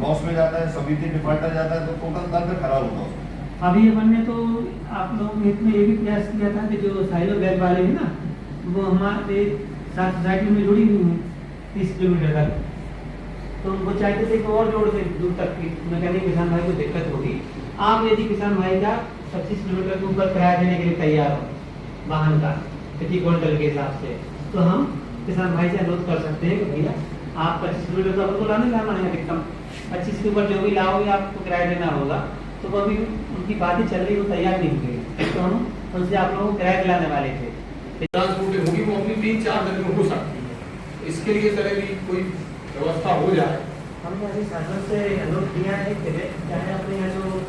Loss में जाता है, समिति डिफॉल्टर जाता है, तो टोटल दर में खराब होता है। अभी अपन ने तो आप लोगों ने इसमें ये भी प्रयास किया था कि जो साइलो बैग वाले हैं ना, वो हमारे साथ सोसाइटी में जुड़ी हुई हैं 30 किलोमीटर तक, तो उनको चाहते थे कि और जोड़ से दूर तक की मैकेनिक किसान भाई को दिक्कत होगी। आप यदि किसान भाई का 25 किलोमीटर के ऊपर किराया देने के लिए तैयार हो वाहन का प्रति क्विंटल के हिसाब से, तो हम किसान भाई से अनुरोध कर सकते हैं कि भैया आप 25 किलोमीटर तो आपको लाने लाना है अधिकतम, 25 के ऊपर जो भी लाओगे आपको किराया देना होगा। तो वो अभी उनकी बातें चल रही, वो तैयार नहीं हुई, तो हम उनसे आप लोगों को किराया दिलाने वाले थे। ट्रांसपोर्ट होगी वो अपनी 3-4 दिन में हो सकती है, इसके लिए तरह की कोई व्यवस्था हो जाए। हमने अभी शासन से अनुरोध किया है कि चाहे अपने यहाँ जो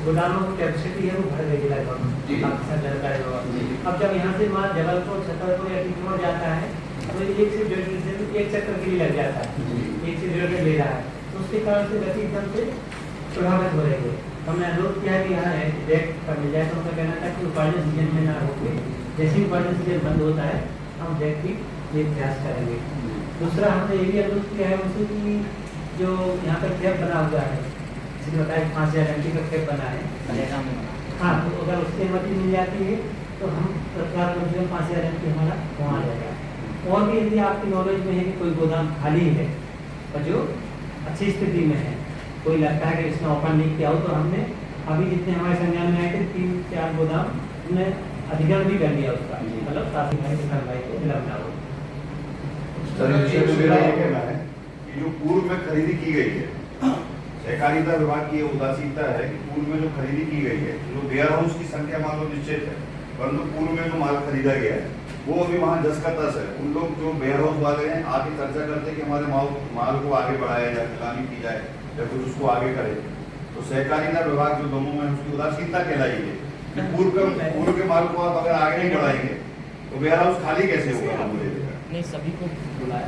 गोदामों की कैपेसिटी है वो भर देगी लगभग, आपके साथ जानकारी होगा। अब जब यहाँ से वहाँ जबलपुर, छतरपुर या टिकमौर जाता है तो 1 से 1.5 चक्कर के लिए लग जाता है, 1 से 1.5 ले रहा है, तो उसके कारण से गति एकदम से प्रभावित हो रही है। हमने अनुरोध किया कि यहाँ बैग का मिल जाए, तो उनका कहना था कि उपार्जन सीजन में ना होके जैसे ही उपार्जन सीजन बंद होता है हम बैग की ये प्रयास करेंगे। दूसरा हमने ये भी अनुरोध किया है उनसे कि जो यहाँ पर कैब बना हुआ है, जिसने बताया 5000 एमटी का कैब बना है, हाँ, तो अगर उसकी अनुमति मिल जाती है तो हम तत्काल कम से कम 5000 एमटी हमारा वहाँ आ जाएगा। और भी यदि आपकी नॉलेज में है कि कोई गोदाम खाली है और जो अच्छी स्थिति में है, कोई लगता है कि इसने ओपन नहीं किया हो, तो हमने अभी जितने हमारे संज्ञान में आए थे 3-4 गोदाम हमने अधिग्रहण भी कर लिया उसका, मतलब साथी भाई किसान भाई को विलंब ना हो। मेरा ये कहना है कि जो पूर्व में खरीदी की गई है, सहकारिता विभाग की ये उदासीनता है कि पूर्व में जो खरीदी की गई है, जो वेयर हाउस की संख्या मान लो निश्चित है, परंतु पूर्व में जो माल खरीदा गया है वो अभी वहाँ 10 का 10 है। उन लोग जो वेयर हाउस वाले हैं आगे चर्चा करते हैं कि हमारे माल को आगे बढ़ाया जाए, नीलामी की जाए या कुछ उसको आगे करे, तो सहकारिता विभाग जो दोनों में उसकी उदासीनता कहलाई है। पूर्व के माल को आप अगर आगे नहीं बढ़ाएंगे तो वेयर हाउस खाली कैसे होगा? मुझे नहीं, सभी को बुलाया,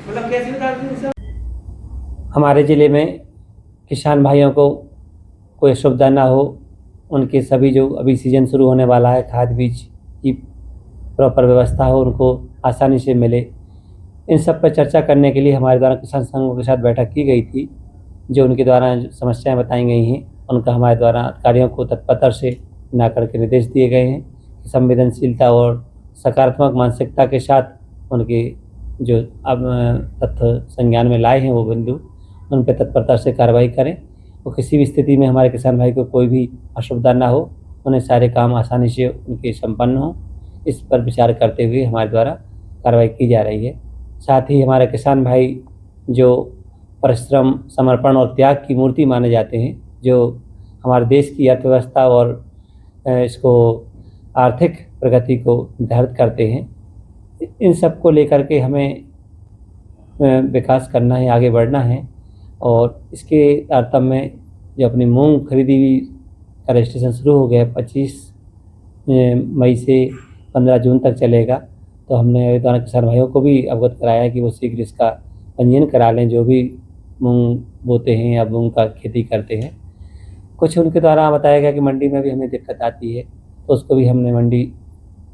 मतलब कैसे बता। हमारे ज़िले में किसान भाइयों को कोई असुविधा ना हो, उनके सभी जो अभी सीजन शुरू होने वाला है, खाद बीज की प्रॉपर व्यवस्था हो, उनको आसानी से मिले, इन सब पर चर्चा करने के लिए हमारे द्वारा किसान संघों के साथ बैठक की गई थी। जो उनके द्वारा समस्याएं बताई गई हैं उनका हमारे द्वारा अधिकारियों को तत्पर से ना करके निर्देश दिए गए हैं कि संवेदनशीलता और सकारात्मक मानसिकता के साथ उनके जो अब तथ्य संज्ञान में लाए हैं वो बिंदु उन पर तत्परता से कार्रवाई करें और किसी भी स्थिति में हमारे किसान भाई को कोई भी असुविधा ना हो, उन्हें सारे काम आसानी से उनके संपन्न हों, इस पर विचार करते हुए हमारे द्वारा कार्रवाई की जा रही है। साथ ही हमारे किसान भाई जो परिश्रम, समर्पण और त्याग की मूर्ति माने जाते हैं, जो हमारे देश की अर्थव्यवस्था और इसको आर्थिक प्रगति को निर्धारित करते हैं, इन सब को लेकर के हमें विकास करना है, आगे बढ़ना है। और इसके तारतम्य में जो अपनी मूंग खरीदी का रजिस्ट्रेशन शुरू हो गया 25 मई से 15 जून तक चलेगा, तो हमने द्वारा किसान भाइयों को भी अवगत कराया कि वो शीघ्र इसका पंजीयन करा लें, जो भी मूंग बोते हैं या मूंग का खेती करते हैं। कुछ उनके द्वारा बताया गया कि मंडी में भी हमें दिक्कत आती है, तो उसको भी हमने मंडी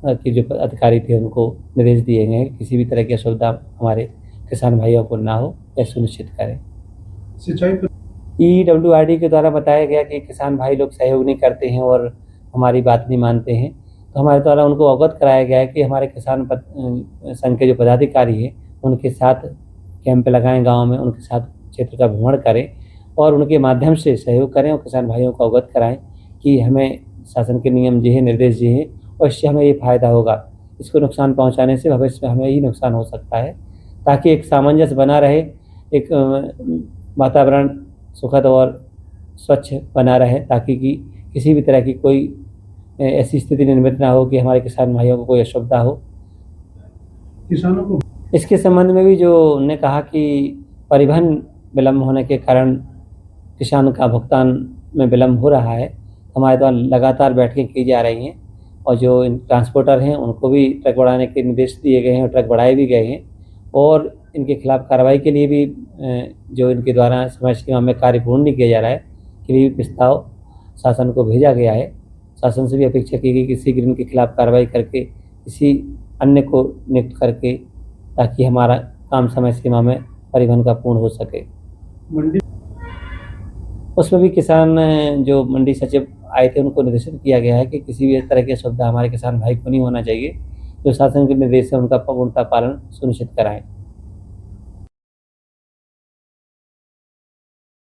के जो अधिकारी थे उनको निर्देश दिए गए हैं किसी भी तरह की असुविधा हमारे किसान भाइयों को ना हो, यह सुनिश्चित करें। सिंचाई EWRD के द्वारा बताया गया कि किसान भाई लोग सहयोग नहीं करते हैं और हमारी बात नहीं मानते हैं, तो हमारे द्वारा उनको अवगत कराया गया है कि हमारे किसान संघ के जो पदाधिकारी हैं उनके साथ कैंप लगाएं गांव में, उनके साथ क्षेत्र का भ्रमण करें और उनके माध्यम से सहयोग करें और किसान भाइयों को अवगत कराएं कि हमें शासन के नियम ये हैं, निर्देश ये हैं और इससे हमें ये फ़ायदा होगा। इसको नुकसान पहुँचाने से भविष्य में हमें ही नुकसान हो सकता है, ताकि एक सामंजस्य बना रहे, एक वातावरण सुखद और स्वच्छ बना रहे, ताकि कि किसी भी तरह की कोई ऐसी स्थिति निर्मित ना हो कि हमारे किसान भाइयों को कोई असुविधा हो। किसानों को इसके संबंध में भी जो उन्होंने कहा कि परिवहन विलम्ब होने के कारण किसान का भुगतान में विलम्ब हो रहा है, हमारे द्वारा लगातार बैठकें की जा रही हैं और जो ट्रांसपोर्टर हैं उनको भी ट्रक बढ़ाने के निर्देश दिए गए हैं और ट्रक बढ़ाए भी गए हैं और इनके खिलाफ कार्रवाई के लिए भी जो इनके द्वारा समय सीमा में कार्य पूर्ण नहीं किया जा रहा है के लिए भी प्रस्ताव शासन को भेजा गया है। शासन से भी अपेक्षा की गई कि शीघ्र इनके खिलाफ कार्रवाई करके किसी अन्य को नियुक्त करके ताकि हमारा काम समय सीमा में परिवहन का पूर्ण हो सके। मंडी उसमें भी किसान जो मंडी सचिव आए थे उनको निर्देशित किया गया है कि किसी भी तरह की असुविधा हमारे किसान भाई को नहीं होना चाहिए। जो शासन के निर्देश है उनका पूर्णतः पालन सुनिश्चित कराएं।